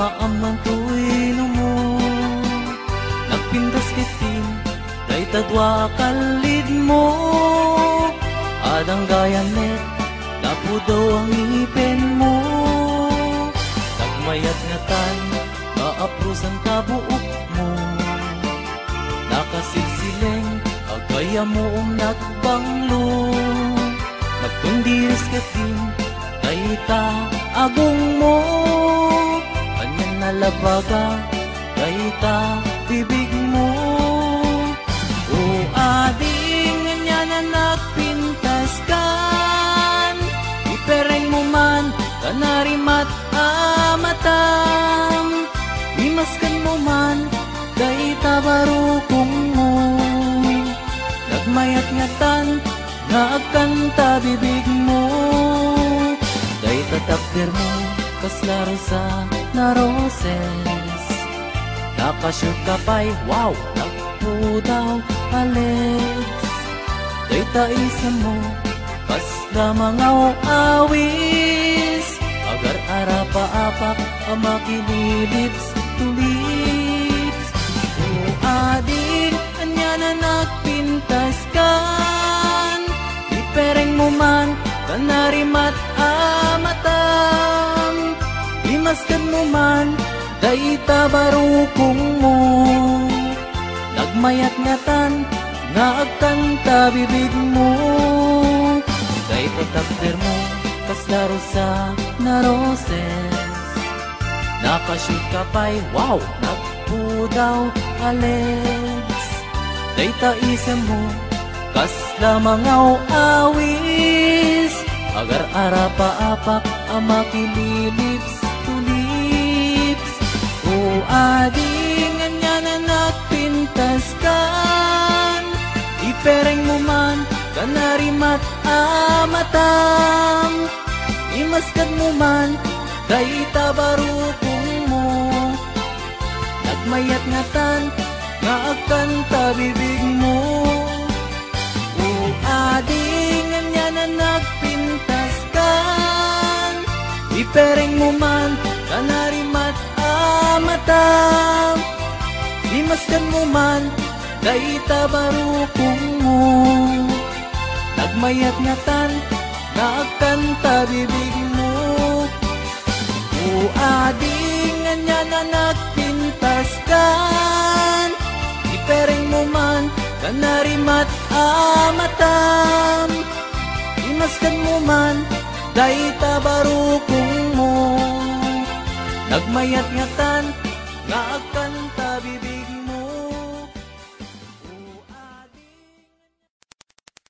maamang tuwino mo. Nagpindas kitin, day tadwa kalid mo. Adang gayanet, lapo daw ang ipin mo. Nagmayat nga tan, maaprusan kabuok mo. Nakasilsileng, agaya mo nagbanglo. Nagtundiris kitin, day ta agong mo. Kanyan nalabaga, day ta bibig mo. O ading nga na nagpintas kan, ipereng mo man kanarimat amatam. Imaskan mo man, day tabarukong mo. Nagmayat nga tan, nga agkanta bibig mo. Day tatakder mo, kaslaro sa naroses. Nakashoot ka pa'y, wow, nakpo daw alex. Day taisa mo, kasla mga awis. Agar arapa-apak, amakililips to lips. O ading, anya na nagpintas kan. Ipereng mo man, kanarimat amatam. Imaskan mo man, day tabarukong mo. Nagmayat nga tan, nga agkanta bibig mo. Day tatakder mo, kaslaro sa naroses. Nakashoot ka pa'y, wow, nagpo daw alex. Day taisa mo, kasla mga awis. Agar arapa-apak, amakililips to lips. O ading nga na nagpintas kan. Ipereng mo man, kanarimat amatam. Imaskan mo man, day tabarukong mo. Nagmayat nga tan, nga agkanta bibig mo. O ading nga na nagpintas kan. Ipereng mo man, kanarimat amatam. Imaskan mo man, day tabarukong mo. Nagmayat nga tan, nga agkanta bibig mo. O ading nga na nagpintas kan. Ipereng mo man, kanarimat amatam. Imaskan mo man, day tabarukong mo. Nagmayat nga tan, nga agkanta bibig